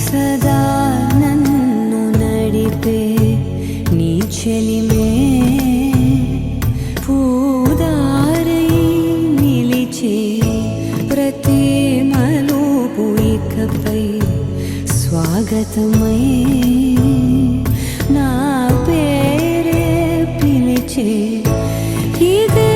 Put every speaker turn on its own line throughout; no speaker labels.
సదా నన్ను నడిపే నీ చెలిమే పూదారై నిలిచే ప్రతి మలుపు ఇకపై స్వాగతమై నా పేరే పిలిచే ఇదే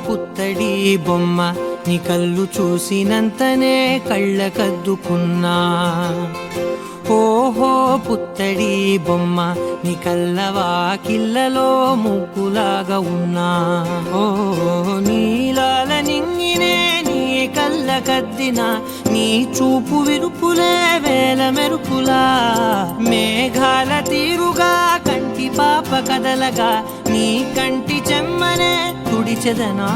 పుత్తడి బొమ్మ నీ కళ్ళు చూసినంతనే కళ్ళకద్దుకున్నా ఓహో పుత్తడి బొమ్మ నీ కళ్ళవాకిళ్ళలో ముగ్గులాగా ఉన్నా ఓ నీలాల నింగినే నీ కళ్ళకద్దిన నీ చూపు విరుపులే వేల మెరుపులా మేఘాల తీరుగా కంటి పాప కదలగా నీ కంటి చెమ్మనే తుడిచెదనా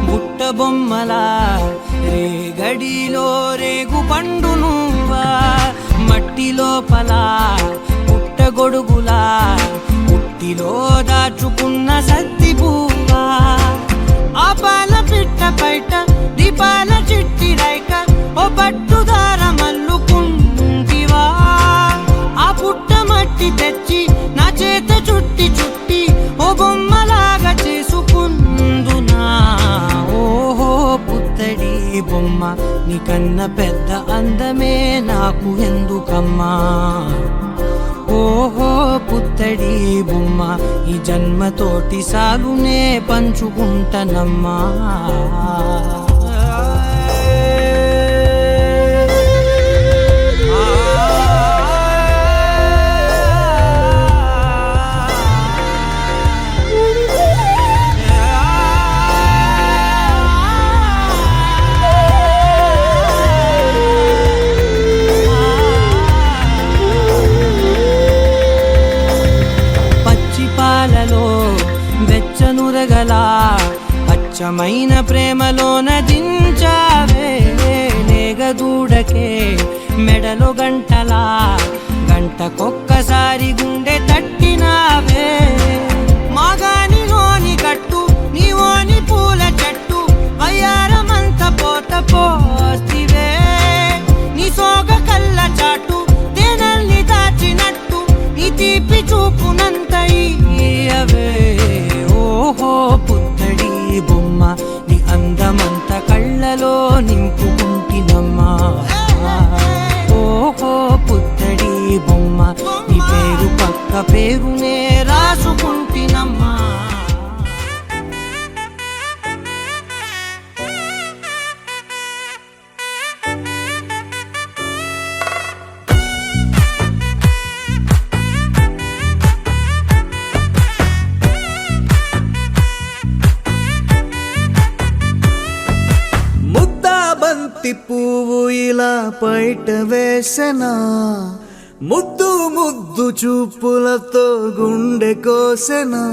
బుట్ట బొమ్మలా రేగడిలో రేగు పండు నువ్వా మట్టి లోపల పుట్ట గొడుగులా పుట్టిలో దాచుకున్న సత్తి పువ్వా ఆ పాల పిట్ట బయట దీపాల చిట్టి రైక ఓ పట్టుదార మల్లుకుంటివా ఆ పుట్ట మట్టి తెచ్చి నా చేత చుట్టి చుట్టి ఓ బొమ్మలాగా చేసుకుందునా ఓహో పుత్తడి బొమ్మ నీకన్న పెద్ద అందమే నాకు ఎందుకమ్మా ఓహో పుత్తడి బొమ్మ ఈ జన్మతోటి సాలునే పంచుకుంటనమ్మా వెచ్చనురగలా అచ్చమైన ప్రేమలోన దించావే లేగదూడకే మెడలో గంటలా గంటకొక్కసారి గుండె తట్టినావే మాగానిలోని గట్టు నీవోని పూల చెట్టు అయ్యారమంత పోత పోస్తివే నీ సోగ కళ్ళ చాటు తేనల్ని దాచినట్టు నీ తీపి చూపునంత ఇయ్యవే. ఓహో పుత్తడి బొమ్మ నీ అందమంత కళ్ళలో నింపుకుంటినమ్మా. ఓహో పుత్తడి బొమ్మ నీ పేరు పక్క పేరునే రాసుకుంటినమ్మా.
బంతి పువ్వు ఇలా బయట వేసెనా, ముద్దు ముద్దు చూపులతో గుండె కోసెనా.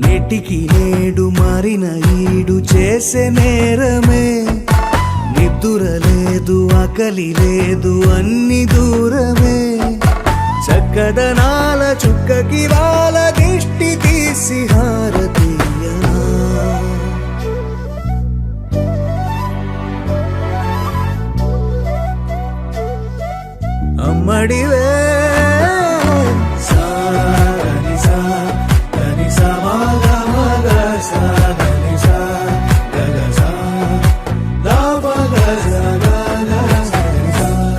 నెటికి నేడు మారిన ఈడు చేసే నేరమే, నిద్ర లేదు ఆకలి లేదు అన్ని దూరమే. చక్కదనాల చుక్కకి వాళ్ళ దిష్టి తీసి హారతీయనా. అమ్మడివే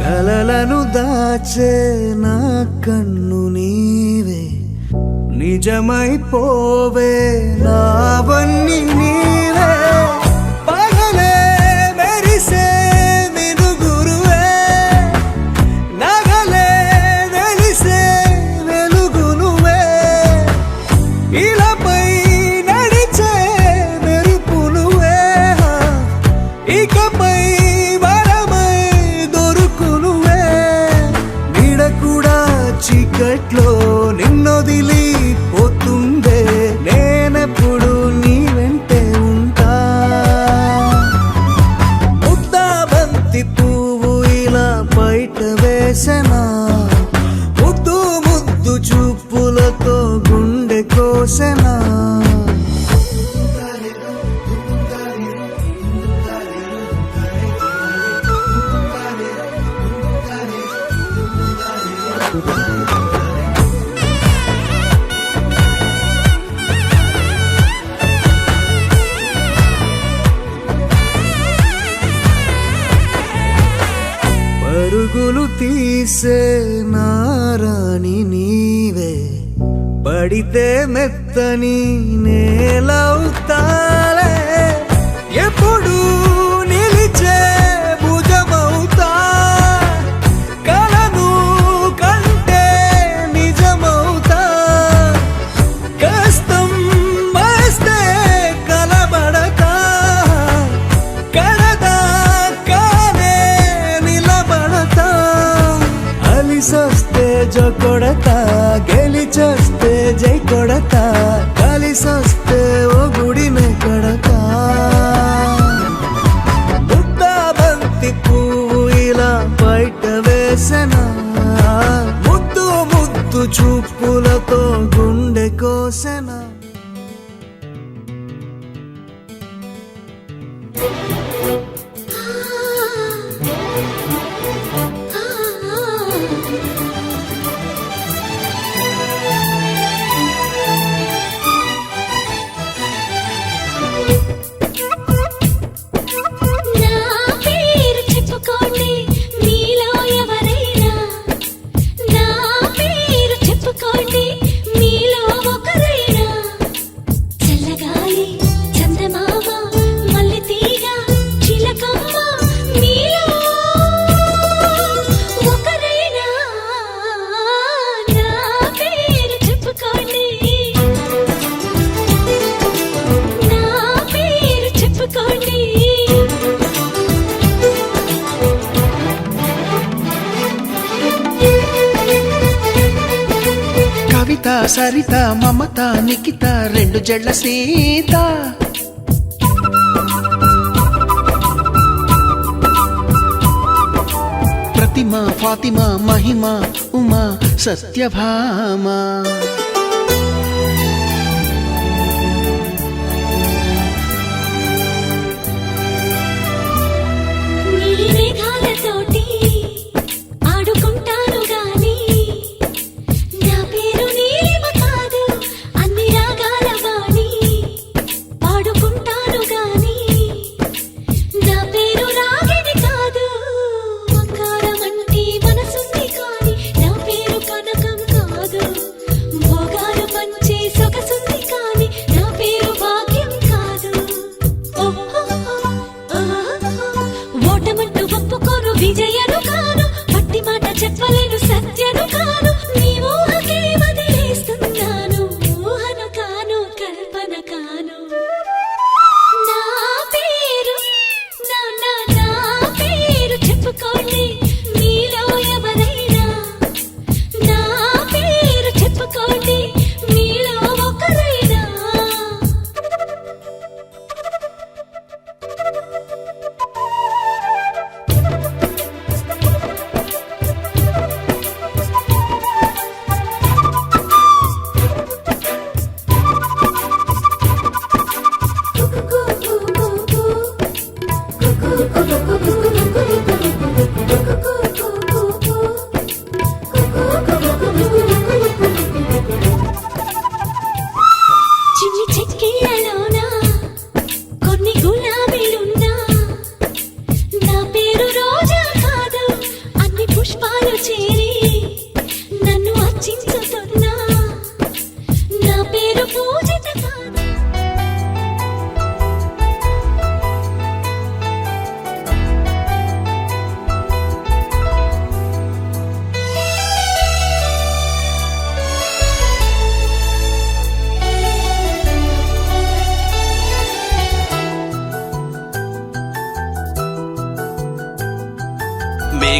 కలలను దాచే నా కన్ను నీవే, నిజమైపోవే నావన్నీ నీవే. పగలే మెరిసే మినుగురువే, నగలే వెలిసే వెలుగు నువ్వే. ఇలాపై నడిచే మెరుపు నువ్వే, ఇకపై వరమై దొరుకు నువ్వే. నీడ కూడా చీకట్లో నిన్నొదిలి పోతుందే, నేనెప్పుడు నీ వెంటే ఉంటా. ముద్దా బంతి పువ్వు ఇలా బయట వేసెనా, ముద్దు ముద్దు చూపులతో గుండె కోసెనా. పరుగులు తీసే నారాణి నీవే, పడితే మెత్తని నేలవుతాలే. ఎప్పుడు నిలిచే భుజమవుతా, కలను కంటే నిజమవుతా. కష్టం వస్తే కలబడతా, కడదాకానే నిలబడతా. అలిసొస్తే జో కొడతా, గెలిచొస్తే జై కొడతా. కలిసొస్తే ఓ గుడినే కడతా. ముద్దా బంతి పువ్వు ఇలా బయట వేసెనా, ముద్దు ముద్దు చూపులతో గుండె కోసెనా.
నా పేరు చెప్పుకోండి మీలో ఎవరైనా, నా పేరు చెప్పుకోండి మీలో ఒకరైనా. చల్లగాలి చందమామ మల్లె తీగ చిలకమ్మ మీలో ఒకరైనా. నా పేరు చెప్పుకోండి, నా పేరు చెప్పుకోండి.
కవిత సరిత మమత నిఖిత రెండు జడ్ల సీత. ప్రతిమ ఫాతిమ మహిమ ఉమా సత్యభామ.
నీలి మేఘాలతోటి ఆడుకుంటాను గాని, నా పేరు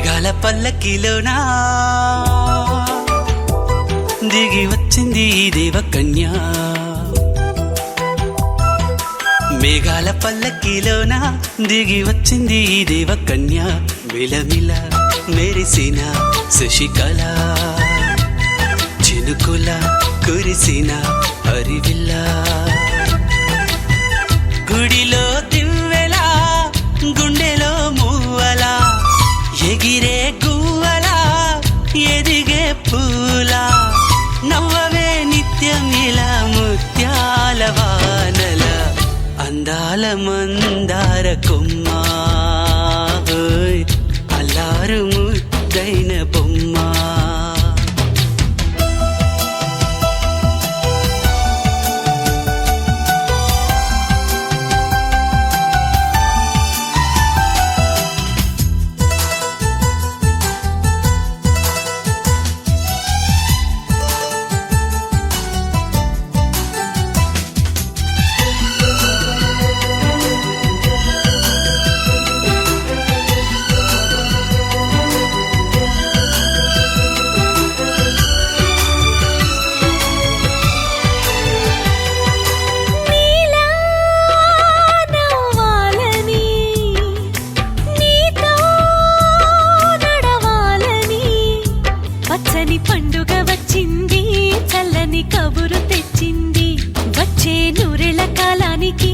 మేఘాల పల్లకిలోనా దిగి వచ్చింది ఈ దేవకన్య మేఘాల పల్లకిలోన దిగి వచ్చింది ఈ దేవకన్య మిలమిల మెరిసిన శశికళ చినుకుల కురిసిన హరివిల్ల గుడిలో దివ్వెలా గుండెలో మువ్వలా ఎగిరే గువ్వలా ఎదిగే పూలా నవ్వవే నిత్యం ఇలా ముత్యాల వానల అందాల మందార కొమ్మ ఓయ్ అల్లారు ముద్దైన బొమ్మ
నీలా నవ్వాలని నీతో నడవాలని పచ్చని పండుగ వచ్చింది చల్లని కబురు తెచ్చింది వచ్చే నూరెళ్ళ కాలానికి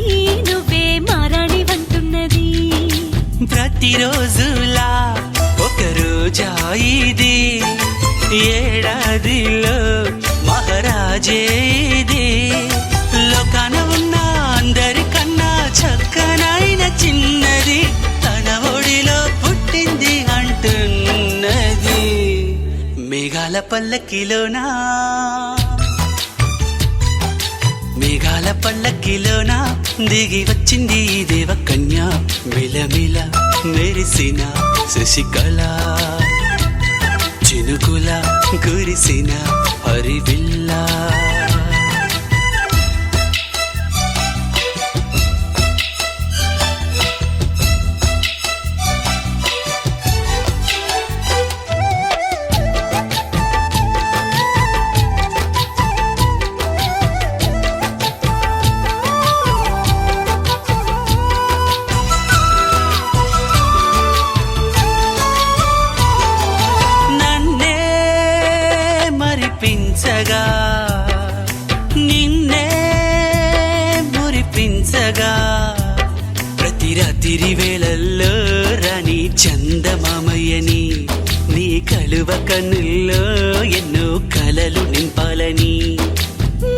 నువ్వే మారాణి వంటున్నది
ప్రతిరోజులా ఒక రోజా ఇది ఏడాదిలో మహారాజే ఇది లోకాన ఉన్న అందరికన్నా చక్కనైన చిన్నది తన ఒడిలో పుట్టింది అంటున్నది మేఘాల పల్లకిలోనా మేఘాల పల్లకిలోన దిగి వచ్చింది ఈ దేవకన్య మిలమిల మెరిసిన శశికళ చినుకుల కురిసిన హరివిల్లా నన్నే మరిపించగా నిన్నే మురిపించగా ప్రతి రాత్రి వేళల్లో రాని చందమామయ్యని నీ కలువ కన్నుల్లో ఎన్నో కలలు నింపాలని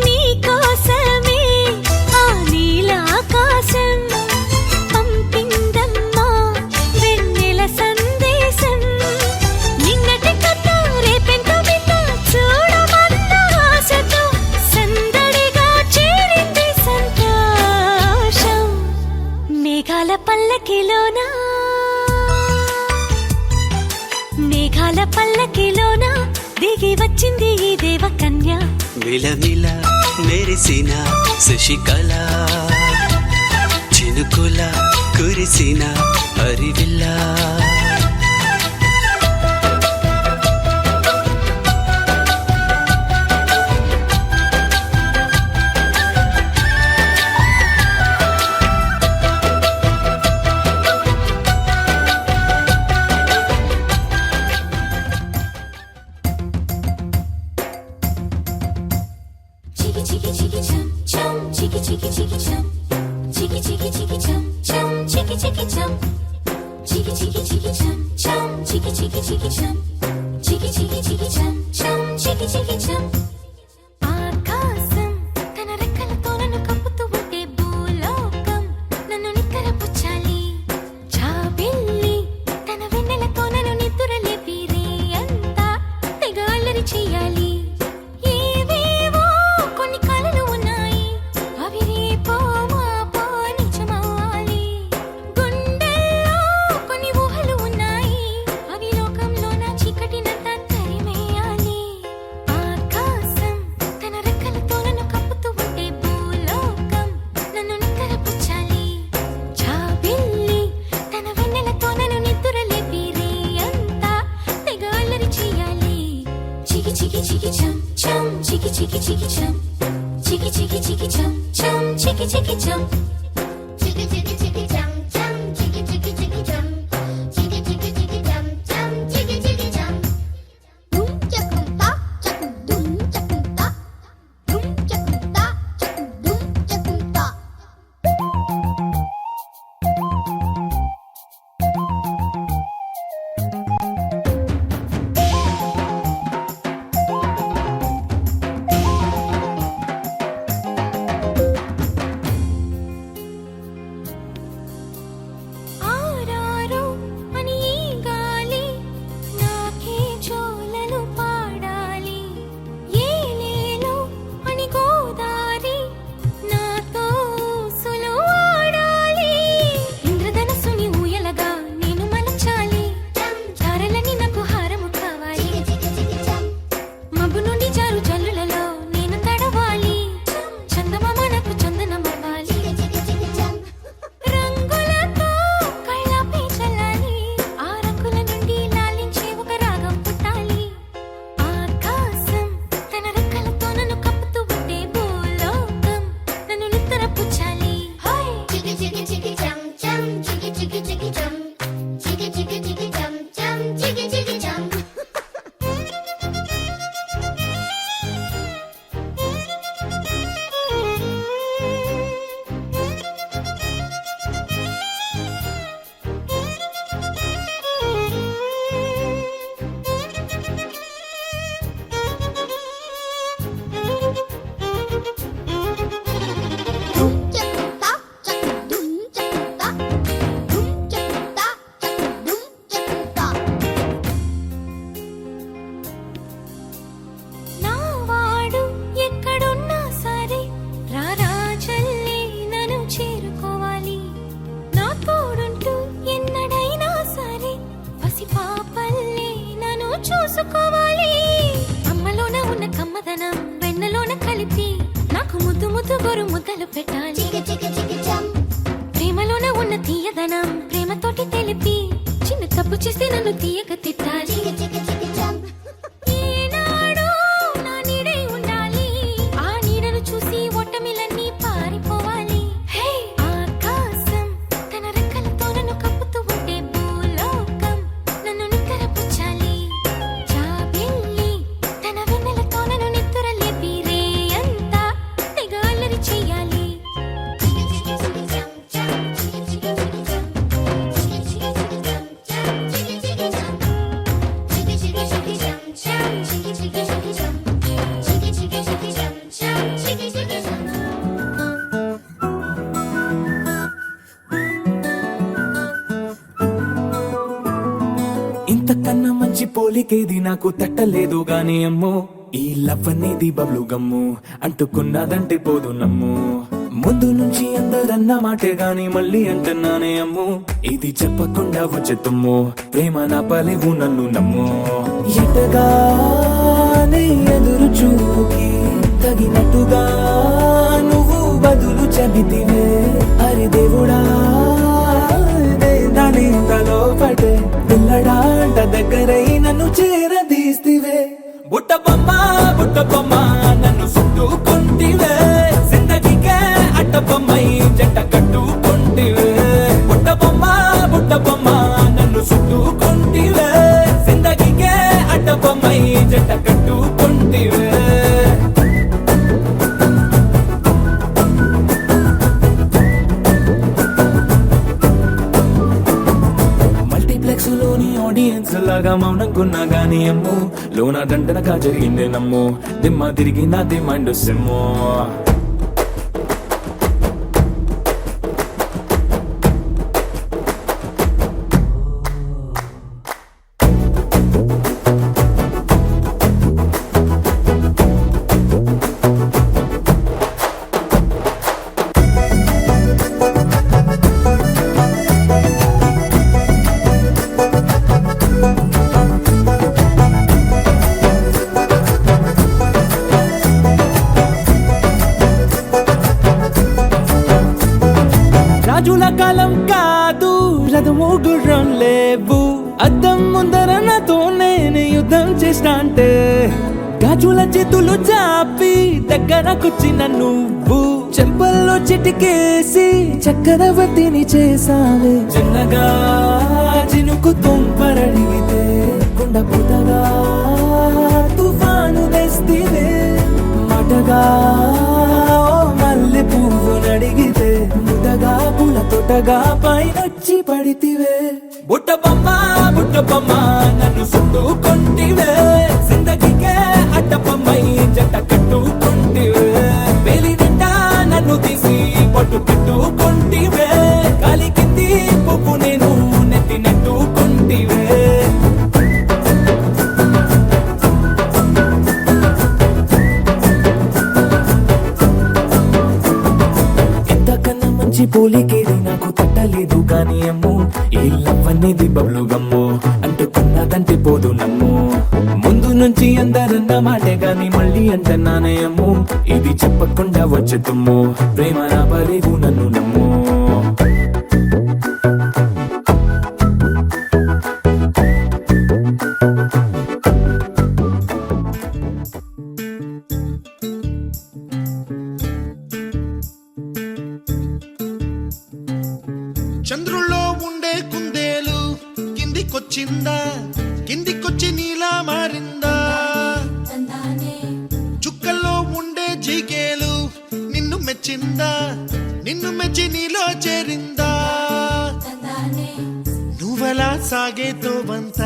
నీ కోసమే ఆ నీలాకాశం పంపిందమ్మా వెన్నెల సందేశం నిన్నటి కథ రేపెంతో వింత చూడమన్న ఆశతో సందడిగా చేరింది సంతోషం మేఘాల పల్లకిలోనా మేఘాల పల్లకిలోనా దిగి వచ్చింది ఈ దేవకన్య
మిలమిల మెరిసిన శశికళ చినుకుల కురిసిన హరివిల్లా
Chiki chiki chiki chum chum chiki chiki chiki chum chiki chiki chiki chum chum chiki chiki chum chiki chiki chiki chum chum chiki chiki chiki chum chiki chiki chiki chum chum chiki chiki chum ఆకాశం తన రెక్కలతో నన్ను కప్పుతూ ఉంటే భూలోకం నన్ను నిక్కరపుచ్చాలి జాబిల్లి తన వెన్నెలతో నన్ను నిద్రలేపి రే అంతా తెగ అల్లరి చెయ్యాలి ఏవేవో కొన్ని కలలు ఉన్నాయి అవి రేపో మాపో నిజమవ్వాలి గుండెల్లో కొన్ని ఊహలు ఉన్నాయి అవి లోకంలో నా చీకటినంతా తరిమేయాలి ఆకాశం chicky chicky chum, chicky chicky chicky chum, chum, chicky chicky chum, chicky chicky chicky chum, chum, chicky chicky chicky chum, chicky chicky chicky chum, chum, chicky chicky chum. Dum chakum ta, chakum dum chakum ta, dum chakum ta, chakum dum chakum ta. ఆరారో అని ఈ గాలి నాకే జోలలు పాడాలి ఏలేలో అని గోదారి నాతో ఊసులు ఆడాలి ఇంద్రధనస్సుని ఊయలగా నేను మలచాలి తారలని నాకు హారము కావాలి మబ్బు నుండి జారు జల్లులలో నేను తడవాలి చందమామ నాకు చందనమవ్వాలి రంగులతో కళ్ళపై చల్లాలి ఆ రంగుల నుండి లాలించే ఒక రాగం పుట్టాలి ఆకాశం తన రెక్కలతో నన్ను కప్పుతూ ఉంటే భూలోకం నన్ను నిద్ర పుచ్చాలి చికి చికి చికి చం చం చికి చికి చికి చం చికి చికి చికి చం చం చికి చికి చం నావాడు ఎక్కడున్నా సరే రారాజల్లే నన్ను చేరుకోవాలి నా తోడుంటూ ఎన్నడైనా సరే పసిపాపల్లే నన్ను చూసుకోవాలి అమ్మలోన ఉన్న కమ్మదనం వెన్నలోన కలిపి నాకు ముద్దు ముద్దు గొరు ముద్దలు పెట్టాలి ప్రేమలోన ఉన్న తీయదనం ప్రేమతోటి తెలిపి చిన్న తప్పు చేస్తే నన్ను తీయక తిట్టాలి ఈనాడు నా నీడై ఉండాలి ఆ నీడను చూసి ఓటమిలన్నీ పారిపోవాలి హే ఆకాశం తన రెక్కలతో నన్ను కప్పుతూ ఉంటే భూలోకం నన్ను నిద్రపుచ్చాలి జాబిల్లి తన వెన్నెలతో నన్ను నిద్ర లేపి రేయంతా తెగ అల్లరి చెయ్యాలి
ఇంతకన్నా మంచి పోలికేది నాకు తట్టలేదు గాని అమ్మో ఈ లవ్ అనేది బబ్లు గమ్ము అంటుకున్నదంటే పోదు నమ్ము ముందు నుంచి అందరన్న మాటే గాని మళ్ళీ అంటున్నానే అమ్ము ఇది చెప్పకుండా వచ్చే తుమ్ము ప్రేమ నా పలేవు నన్ను నమ్ము ఎటగానే ఎదురు చూకి తగినట్టుగా నువ్వు బదులు చెబితివే అరి దేవుడా దాని తలో పటే పిల్లడాంట దగ్గరై నన్ను చేరదీస్తివే బుట్ట బొమ్మ నన్ను చుట్టుకుంటివే జిందగీకే అట్ట బొమ్మై జంట కట్టుకుంటివే బుట్ట బొమ్మ నన్ను చుట్టుకుంటివే జిందగీకే అట్ట బొమ్మై జంట కట్టుకుంటివే మల్టీప్లెక్స్ లోని ఆడియన్స్ లాగా మౌనంకున్నా గానీ అమ్ము లోన దండనగా జరిగిందే నమ్ము దిమ్మ తిరిగి నా దిమ్మండు సిమ్ము రాజుల కాలం కాదు రథము గుర్రం లేవు అద్దం ముందర నాతో నేను యుద్ధం చేస్తా అంటే గాజుల చేతులు చాపి దగ్గరకొచ్చిన నువ్వు చెంపల్లో చిటికేసి చక్రవర్తిని చేసావే చిన్నగా చినుకు తుంపరడిగితే కుండ పుటగా తుఫాను తెస్తివే మాటగా మల్లె పువ్వు నడిగితే ముటగా పుల తొటగా పైనొచ్చి పడితివే బుట్ట బొమ్మ నన్ను చుట్టుకొంటివే జిందగీకే అడ్డపమ్మై జంట కట్టుకుంటివే వేలి నిండా నన్ను తీసి పట్టు పెట్టుకుంటివే కాలి కింది పువ్వు నేను నెత్తి నెట్టుకుంటివే ఎంతకన్నా మంచి పోలికేది నాకు తట్టలేదు కానీ అమ్ము ఈ లవ్ అనేది బబ్లు గమ్ము అంటుకున్నదంటే పోదు నమ్ము ముందు నుంచి అందరన్న మాటే గాని మళ్ళీ అంటున్నానే అమ్ము ఇది చెప్పకుండా వచ్చే తుమ్ము ప్రేమ నా పరేవు నన్ను నమ్ము
చంద్రుల్లో ఉండే కుందేలు కిందికొచ్చిందా కిందికొచ్చి నీలా మారిందా చుక్కల్లో ఉండే జీకేలు నిన్ను మెచ్చిందా నిన్ను మెచ్చి నీలో చేరిందా నువ్వలా సాగేతో వంత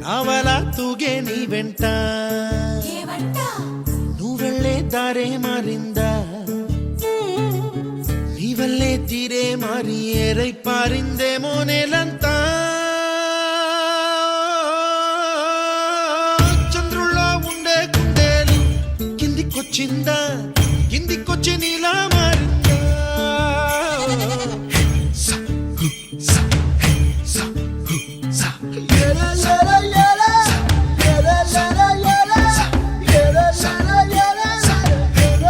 నావలా తూగే నీ వెంట నువ్వెళ్ళే దారే మారిందా నీవల్లే తీరే మారి ఏరై పారిందేమో నేలంతా చంద్రుల్లో ఉండే కుందేలు కిందికొచ్చిందా కిందికొచ్చి నీలా మారిందా సా, హు, సా, హే, సా, హు, సా. ఎల, ఎల, ఎల. ఎల, ఎల, ఎల. ఎల, ఎల, ఎల.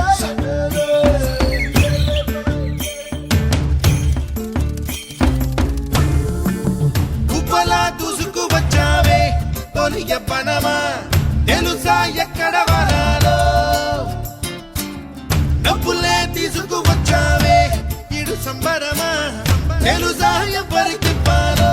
గుబ్బలా దూసుకు వచ్చావే తొలి యవ్వనమా తెలుసా ఎక్కడ వరాలో డబ్బులే తీసుకు వచ్చావే ఇడు సంబరమా తెలుసా ఎవరికి పాలో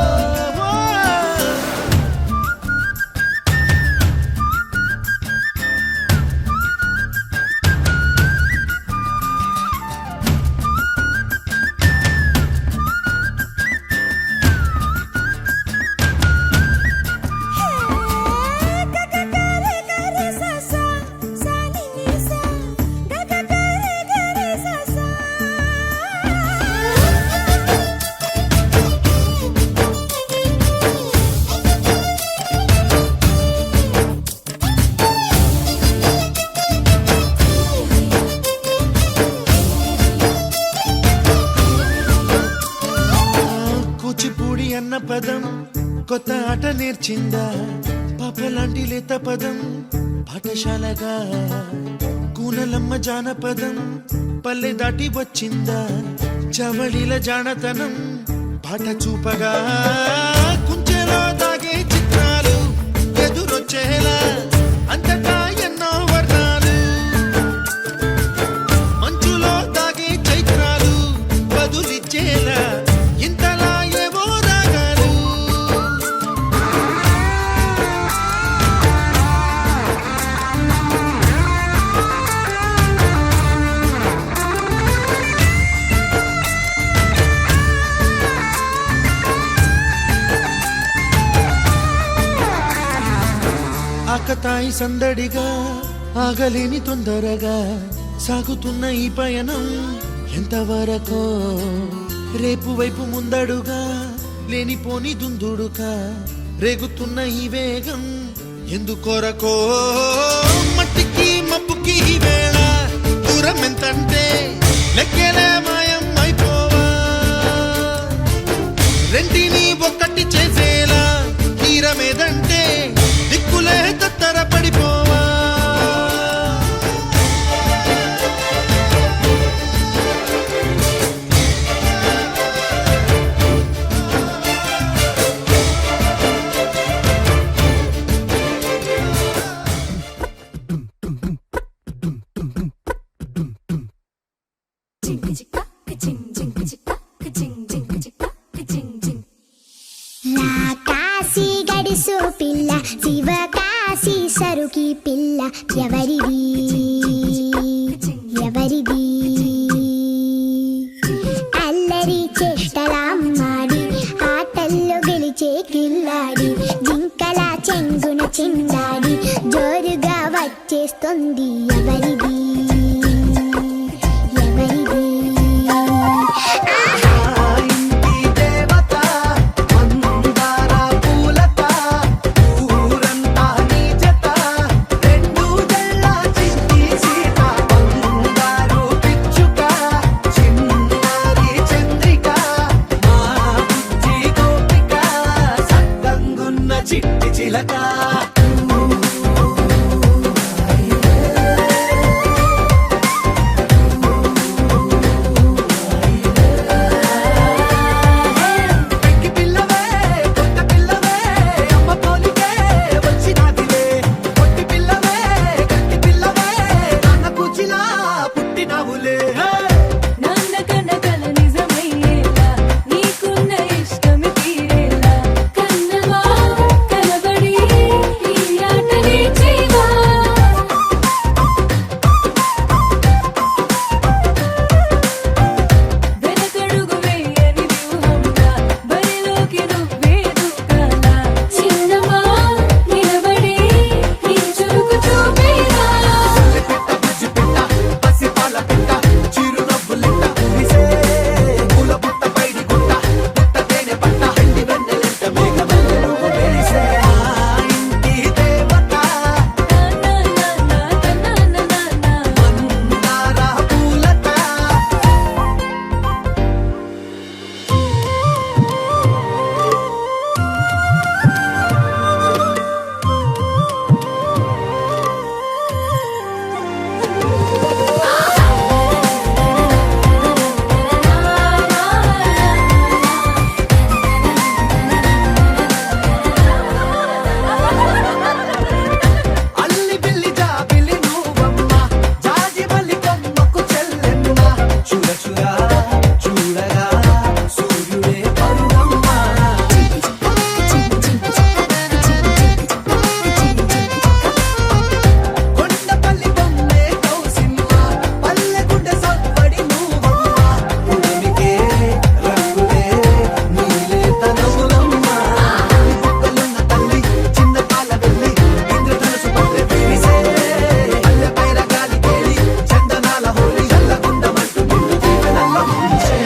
కూచిపూడి అన్న పదం కొత్త ఆట నేర్చిందా పాపలాంటి లేత పదం పాఠశాలగా కూనలమ్మ జానపదం పల్లె దాటి వచ్చిందా చవళిల జానతనం పాట చూపగా కుంచెలో దాగే చిత్రాలు ఎదురొచ్చేలా అంతటా ఎన్నో వర్ణాలు మంచులో దాగే చైత్రాలు బదులిచ్చేలా ఇంతలా ఏవో రాగాలు ఆకతాయి సందడిగా ఆగలేని తొందరగా సాగుతున్న ఈ పయనం ఎంతవరకో రేపు వైపు ముందడుగా లేనిపోని దుందుడుగా రేగుతున్న ఈ వేగం ఎందుకొరకో మట్టికి మబ్బుకి ఈ వేళ దూరం ఎంతంటే లెక్కలే మాయం అయిపోవా రెంటిని ఒక్కటి చేసేలా తీరమేదంటే దిక్కులే తత్తర పడిపోవా
పిల్ల ఎవరిది ఎవరిది అల్లరి చేష్టలామ్మాడి ఆటల్లో గెలిచే కిల్లాడి జింకల చెంగున చిందాడి జోరుగా వచ్చేస్తుంది ఎవరిది ఎవరిది
ఇంటి దేవత మందార పూలత ఊరంతా నీ జత రెండు జల్ల చిట్టి సీత బంగారు పిచ్చుక చిన్నారి చంద్రిక మా బుజ్జి గోపిక సక్కంగున్న చిట్టి చిలక పెంకి పిల్లవే కొత్త పిల్లవే అమ్మ పోలికే వచ్చినాదిలే పొట్టి పిల్లవే గట్టి పిల్లవే నాన్న కూచిలా పుట్టినావులే
నాన్న కన్న కల నిజమయ్యేలా నీకున్న ఇష్టమి తీరేలా కన్నవా కనబడి ఈ ఆటనే చేయవా వెనకడుగు వేయని వ్యూహంగా బరిలోకి నువ్వే దూకాలా చిన్నవా నిలబడి నీ చురుకు చూపేలా
పిట్ట బుజ్జి పిట్ట పసి పాల పిట్ట చిరు నవ్వులిట్ట ఊరిసే పూల పుట్ట పైడి గుట్ట పుట్ట తేనె పట్ట ఎండి వెన్నెలింట మేఘమెల్ల నువ్వు వెలిసే ఇంటి దేవత మందార పూలత అల్లి బిల్లి జాబిలి నువ్వమ్మ జాజి మల్లి కొమ్మకు చెల్లెమ్మ చూడ చూడ చూడగా సూర్యుడే పరుగమ్మ కొండపల్లి బొమ్మే కౌసిమ్మ పల్లె గుండె సవ్వడి నువ్వమ్మ పుడమికే రంగులే నీలే తనములమ్మ బుక్కలున్న తల్లి చిన్న పాల వెళ్ళి ఇంద్రధనుసు పల్లె విరిసే పల్లె పైర గాలి కేలి చందనాల హోలీ చల్లగుండమంటూ నిన్ను జీవనల్ల ముంచే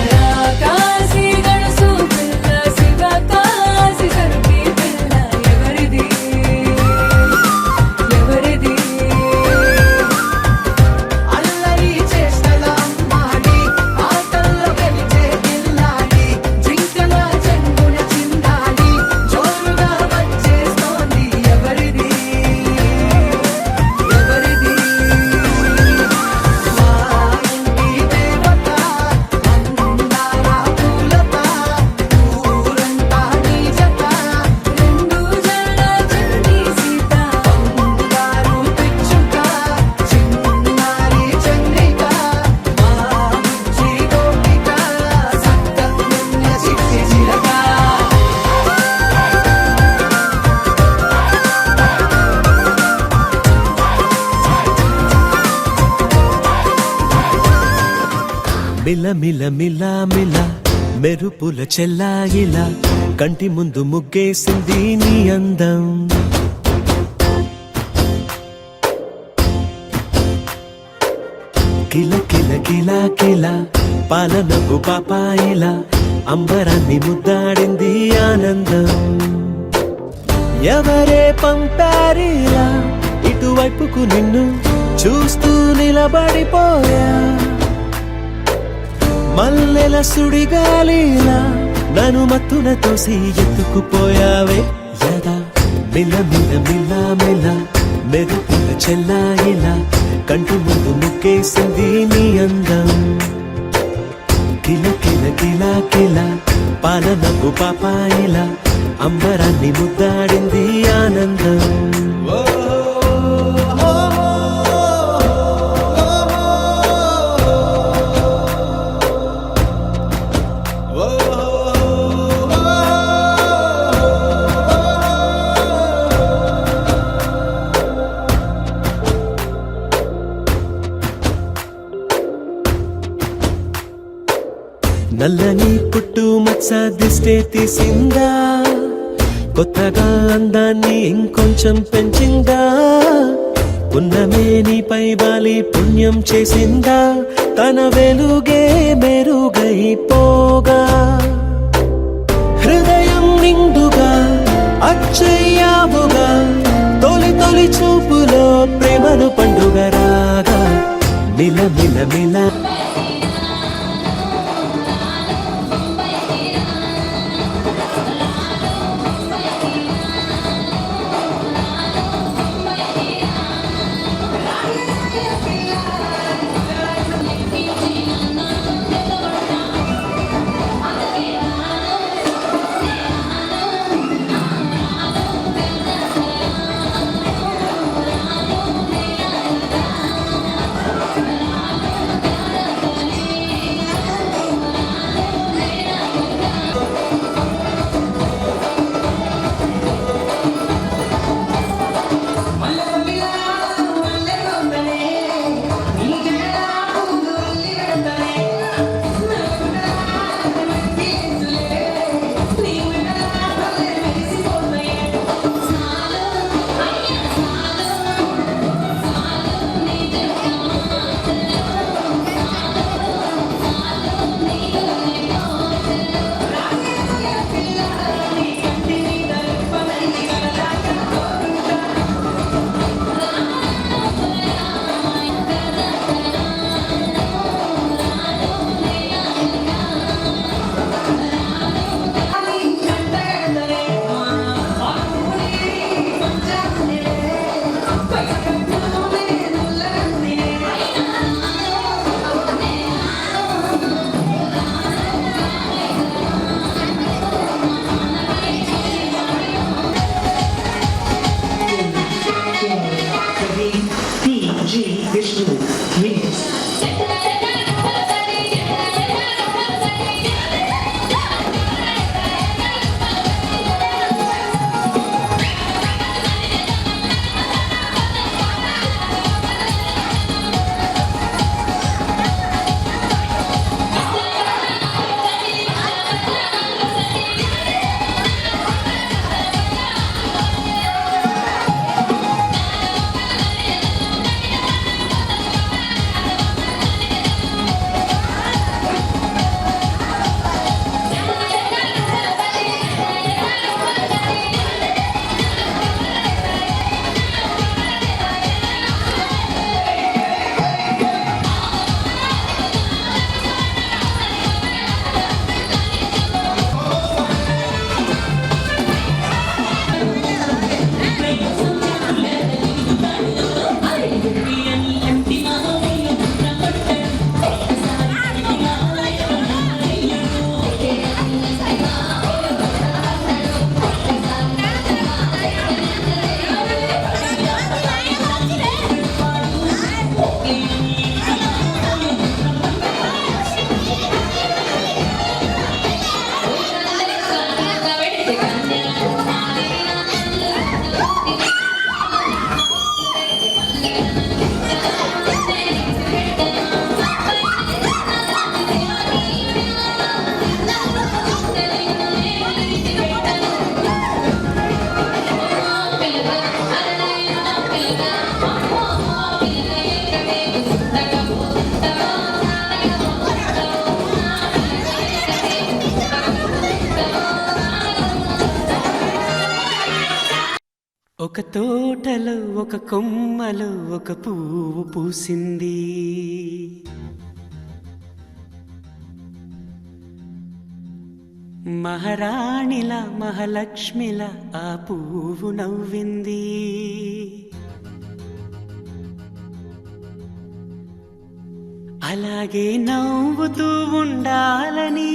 కాశీ గణసు పిల్ల శివ కాశీ సరుకి పిల్ల ఎవరిది ఎవరిది
అల్లరి చేష్టల అమ్మాడి ఆటల్లో గెలిచే గిల్లాడి జింకల చెంగున చిందాడి జోరుగా వచ్చేస్తోంది ఎవరిది ఎవరిది మా ఇంటి దేవత మందార పూలత ఊరంతా నీ జత
రెండు జడ చండి సీత
బంగారు పిచ్చుక చిన్నారి చంద్రిక మా బుజ్జి గోపిక సక్కగున్న చిట్టి చిలక
మిల మిల మిల మిల మెరుపుల చెల్లాయిలా కంటి ముందు ముగ్గేసింది నీ అందం కిల కిల కిల కిల పాలనకు పాపాయిలా అంబరాన్ని ముద్దాడింది ఆనందం ఎవరే పంపారిలా ఇటువైపుకు నిన్ను చూస్తూ నిలబడిపోయా మల్లెల సుడిగాలిలా నన్ను మత్తున తోసి ఎత్తుకుపోయావే యదా మిల మిల మిల మిల మెరుపుల చెల్లాయిలా కంటి ముందు ముక్కేసింది నీ అందం కిల కిల కిల కిల పాలనకు పాపాయిలా అంబరాన్ని ముద్దాడింది ఆనందం నల్లని పుట్టు మచ్చ దిష్టే తీసిందా, కొత్తగా అందాన్ని ఇంకొంచెం పెంచిందా, ఉన్నమే నీపై వాలి పుణ్యం చేసిందా, తన వెలుగే మెరుగైపోగా హృదయం నిండుగా అచ్చయ్యావుగా, తొలి తొలి చూపులో ప్రేమను పండుగ రాగా మిల మిల మిల.
ఒక తోటలో ఒక కొమ్మలో ఒక పువ్వు పూసింది, మహారాణిలా మహాలక్ష్మిలా ఆ పువ్వు నవ్వింది. అలాగే నవ్వుతూ ఉండాలని,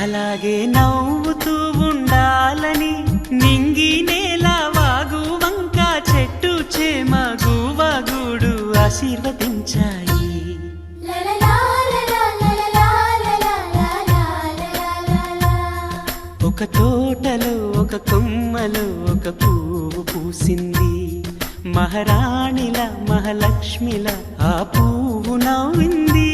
అలాగే నవ్వుతూ ఉండాలని నింగి నేల వాగు వంక చెట్టు చేమ గువగూడు ఆశీర్వదించాయి. ఒక తోటలో ఒక కొమ్మలో ఒక పువ్వు పూసింది, మహారాణిల మహాలక్ష్మిల ఆ పువ్వు నవ్వింది.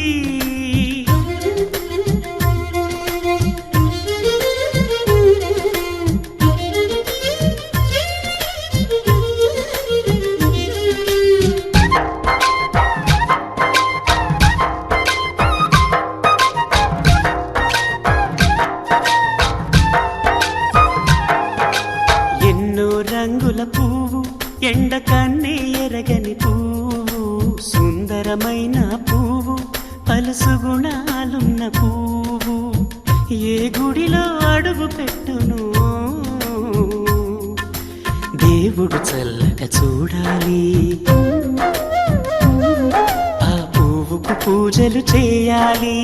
ఎన్నో రంగుల పువ్వు ఎండ కన్నే ఎరగని పువ్వు, సుందరమైన పువ్వు పలుసు గుణాలున్న పువ్వు, ఏ గుడిలో అడుగు పెట్టును దేవుడు చల్లగా చూడాలి. ఆ పువ్వుకు పూజలు చేయాలి.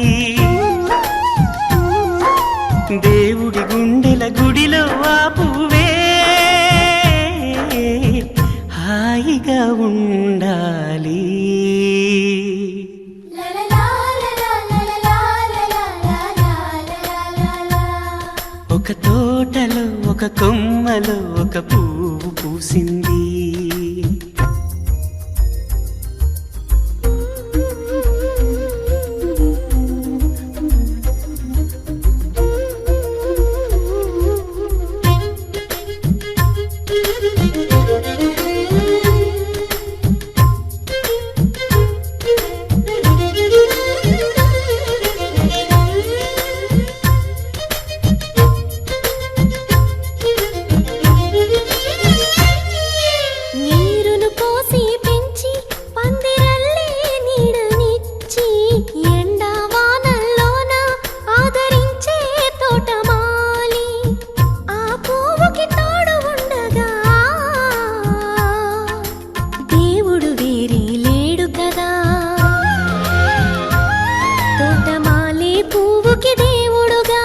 దేవుడి గుండెల గుడిలో ఆ పువ్వే హాయిగా ఉండాలి. ఒక తోటలో ఒక కొమ్మలో ఒక పువ్వు పూసింది.
నీరును పోసి పెంచి పందిరల్లే నీడనిచ్చి ఎండా వానల్లోన ఆదరించే తోటమాలి, ఆ పువ్వుకి తోడు ఉండగా దేవుడు వేరే లేడు కదా. తోటమాలి పువ్వుకి దేవుడుగా,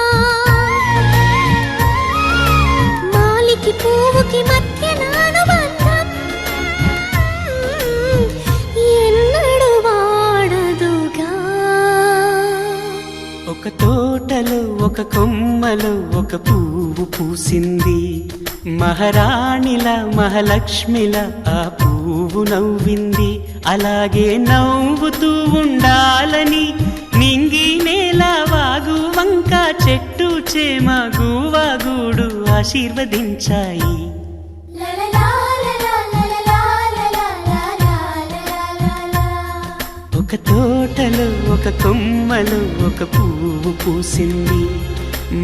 మాలికి పువ్వుకి మధ్య అనుబంధం ఎన్నడు వాడదుగా.
ఒక తోటలో ఒక కొమ్మలో ఒక పువ్వు పూసింది. మహారాణిల మహాలక్ష్మిల ఆ పువ్వు నవ్వింది. అలాగే నవ్వుతూ ఉండాలని నింగి నేల వాగు వంక చెట్టు చేమ గువాగూడు ఆశీర్వదించాయి. ఒక తోటలో ఒక కొమ్మలో ఒక పువ్వు పూసింది.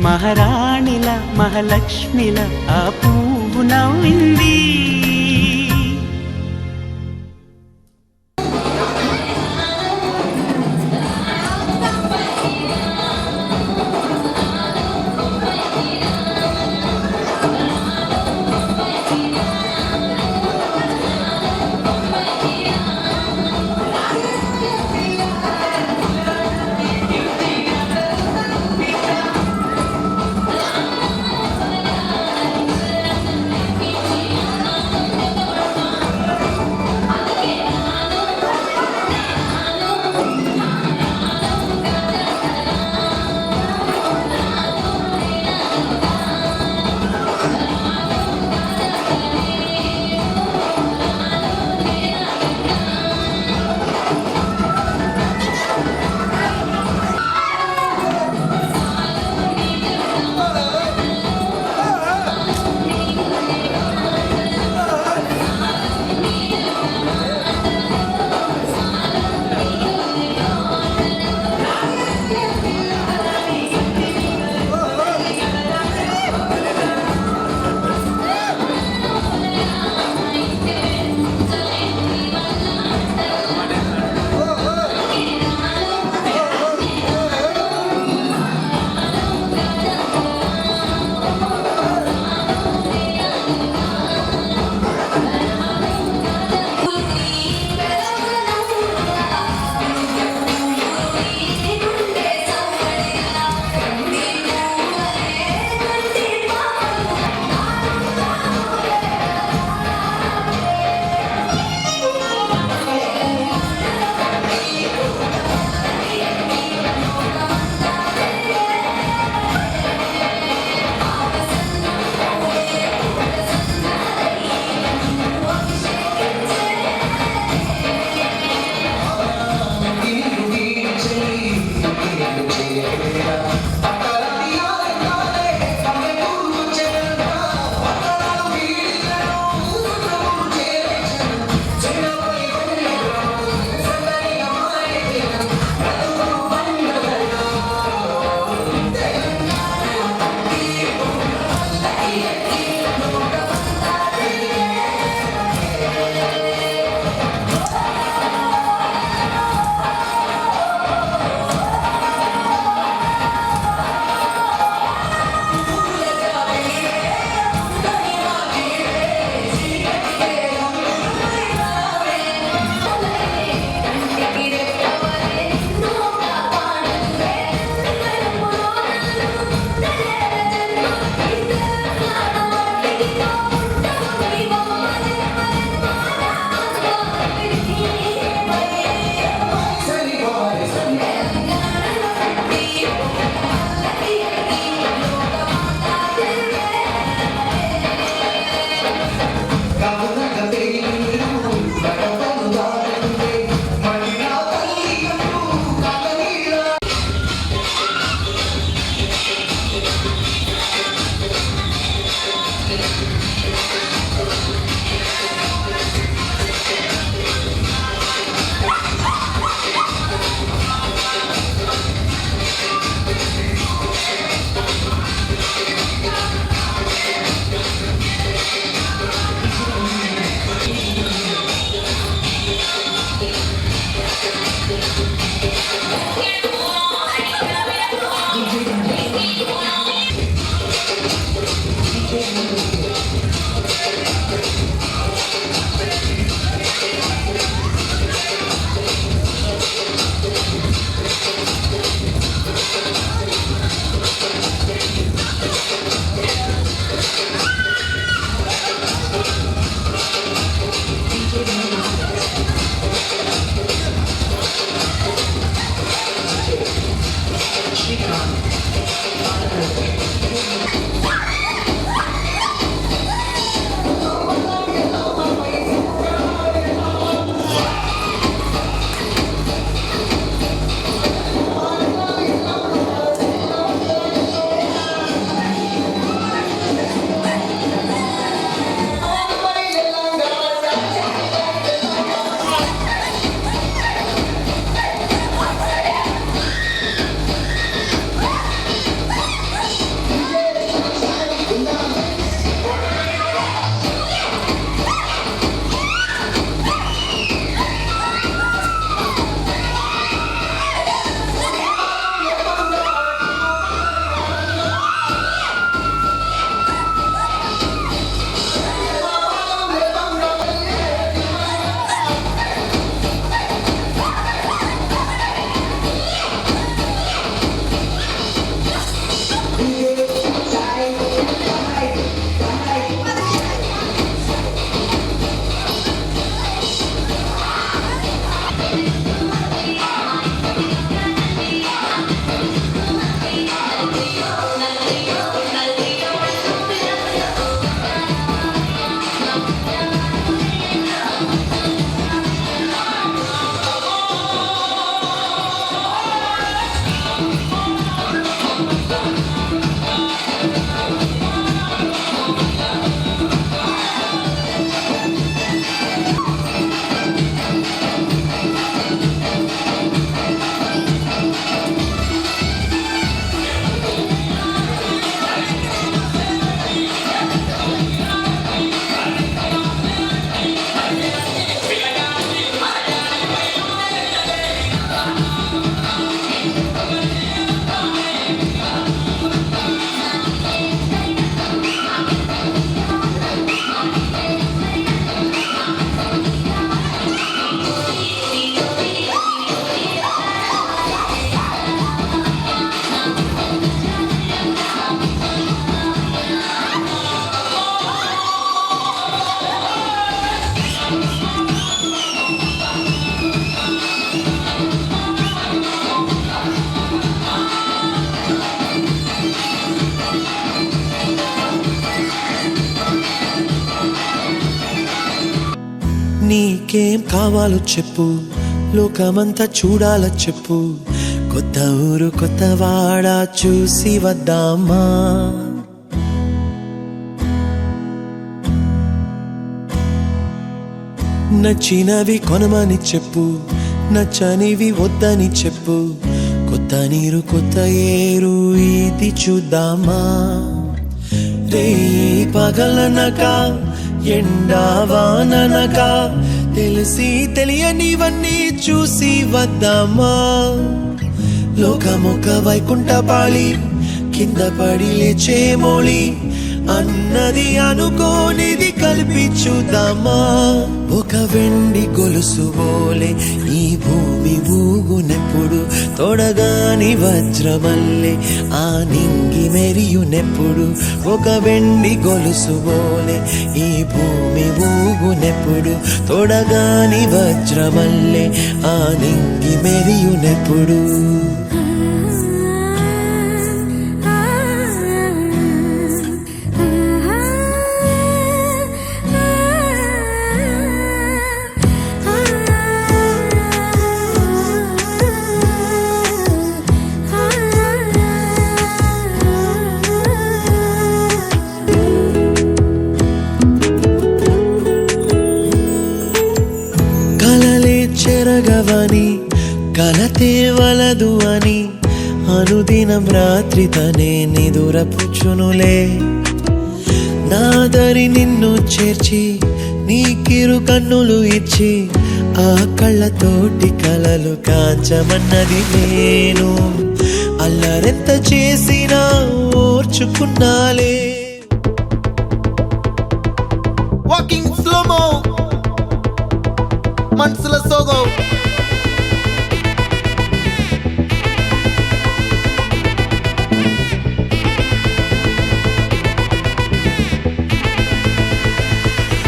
మహారాణిల మహాలక్ష్మిల ఆ పువ్వు నవ్వింది.
నీకేం కావాలో చెప్పు, లోకమంతా చూడాల చెప్పు, కొత్త ఊరు కొత్త వాడ చూసి వద్దామా. నచ్చినవి కొనమని చెప్పు, నచ్చనివి వద్దని చెప్పు, కొత్త నీరు కొత్త ఏరు ఇది చూద్దామా. రే పగలనక ఎండావాననక తెలిసి తెలియనివన్నీ చూసి వద్దామా. లోకమొక వైకుంఠపాళి, కింద పడి లేచే మోళి, అన్నది అనుకోనిది కలిపి చూద్దామా. ఒక వెండి గొలుసు బోలే ఈ భూమి ఊగునెప్పుడు, తొడగాని వజ్రమల్లే ఆ నింగి మెరియునెప్పుడు. ఒక వెండి గొలుసు బోలే ఈ భూమి ఊగునెప్పుడు, తొడగాని వజ్రమల్లే ఆ నింగి మెరియునెప్పుడు. చెరగవని కలతే వలదు అని అనుదినం రాత్రి తనే నిదురపుచ్చునులే. నాదరి నిన్ను చేర్చి నీకిరు కన్నులు ఇచ్చి, ఆ కళ్ళతోటి కలలు కాంచమన్నది నేను. అల్లరెంత చేసినా ఓర్చుకున్నాలే.
వాకింగ్ స్లోమో మనసుల సోగో.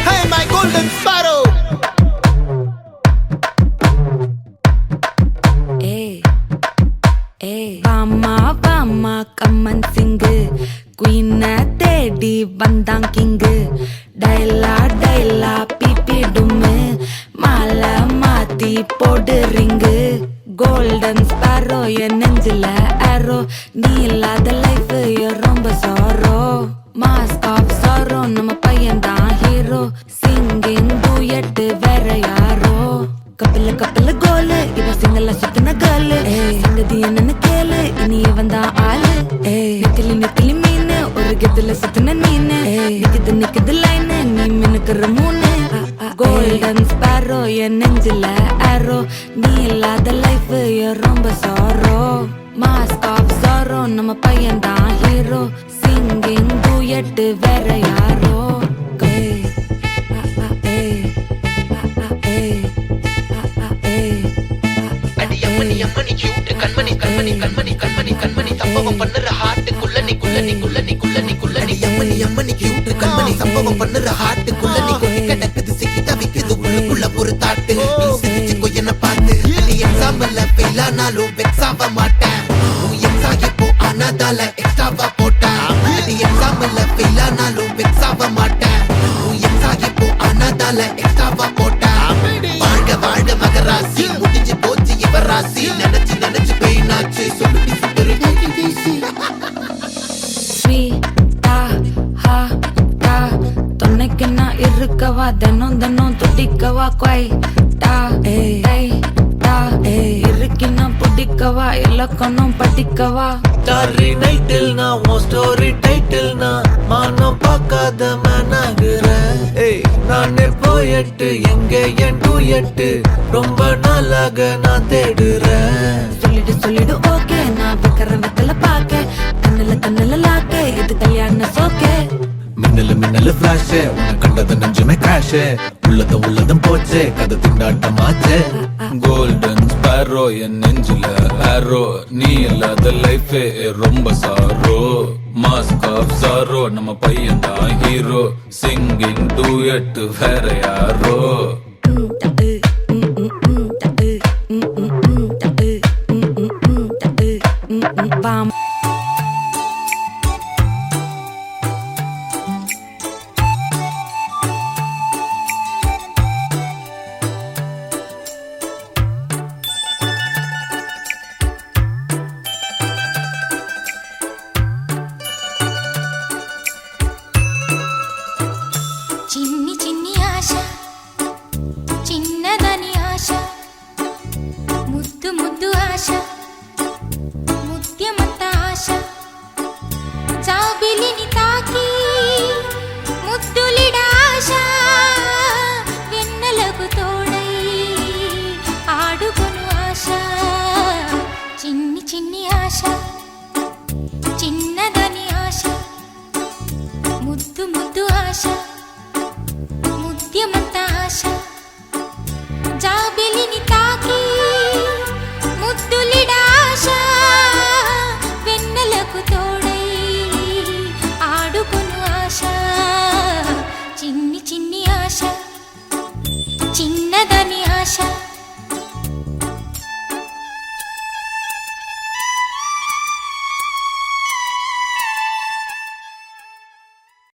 Hey my golden sparrow.
வாமா வாமா கம்மன் சிங்கு குயின தேடி வந்தான் கிங்கு. டைலா டைலா பிபி டும்மு மாலை மாத்தி போடு ரிங்கு. கோல்டன் ஸ்பாரோ என் நெஞ்சில ஆரோ, நீ இல்லாத லைஃப் ரொம்ப சாரோ. மாஸ்க் ஆஃப் சாரோ நம்ம பையன்தான் ஹீரோ, சிங்கிங் டூயட் வேற யாரோ. கப்பல கப்பல கோலு இவ சிங்கல சுத்தின கேளு, சங்கதி என்னன்னு கேளு இனி இவன் தான் ஆளு. நிக்கலி நிக்கலி மீனு ஒரு கெத்துல சுத்தின நீனு, நிக்குது நிக்குது லைனு நீ மினுக்குற மூணு. கோல்டன் ஸ்பாரோ என் நெஞ்சில ஆரோ, நீ இல்லாத லைஃப் ரொம்ப சாரோ. மாஸ்க் ஆஃப் சாரோ நம்ம பையன் தான் ஹீரோ, சிங்கிங் டூயட் வேற யாரோ.
கண்மணி கண்மணி கண்மணி கண்மணி கண்மணி சம்பவம் பண்ணுற ஹார்ட் குள்ளனி குள்ளனி குள்ளனி குள்ளனி குள்ளனி அம்மனி அம்மனி கியூட் கண்மணி சம்பவம் பண்ணுற ஹார்ட் குள்ளனி கொட்டி கிடக்குது சிக்கி தவிக்குது உள்ளுக்குள்ள ஒரு தாட்டு. நீ சிரிச்சுக்கோ என்ன பார்த்து, நீ எக்ஸாம்பிள் ஃபெயில் ஆனாலும் வெக்ஸ் ஆக மாட்டேன். நீ எக்ஸாம் இப்போ ஆனாதால எக்ஸ்ட்ராவா போட்டேன். நீ எக்ஸாம்பிள் ஃபெயில் ஆனாலும் வெக்ஸ் ஆக மாட்டேன். நீ எக்ஸாம் இப்போ ஆனாதால எக்ஸ்ட்ராவா போட்டேன். வாழ்க வாழ்க மகராசி, முடிஞ்சு போச்சு இவ ராசி. நினைச்சு நினைச்சு பெயினாச்சு சொல்லுடி சுந்தரி.
ஸ்வீட்டா ஹா டா தொன்னைக்கு நான் இருக்கவா, தினம் தினம் துடிக்கவா. குவைட்டா டை டா இருக்கினா பிடிக்கவா, இலக்கணம் படிக்கவா.
டாரி நைட்டில் நான் உன் ஸ்டோரி டைட்டில் நான் மானம் பார்க்காத மேனாகிறேன். நானே போயட்டு எங்கே என் டூயட்டு ரொம்ப நாளாக நான் தேடுறேன்.
சொல்லிடு சொல்லிடு ஓகே, நான் வைக்கிற வெத்தல பாக்க, கண்ணுல கண்ணுல லாக்கே, இது கல்யாண சோக்கே.
மின்னலு மின்னலு ஃபிளாஷ், உன்னை கண்டது நெஞ்சுமே கிராஷ், உள்ளதும் உள்ளதும் போச்சே கதை திண்டாட்டமாச்சே. கோல்டன் ஸ்பாரோ என் நெஞ்சில ஆரோ, நீ இல்லாத லைஃபே ரொம்ப சாரோ. மாஸ்க் ஆஃப் சாரோ நம்ம பையன் தான் ஹீரோ, சிங்கிங் டூயட் வேற யாரோ.
Bam.
చిన్ని ఆశ చిన్న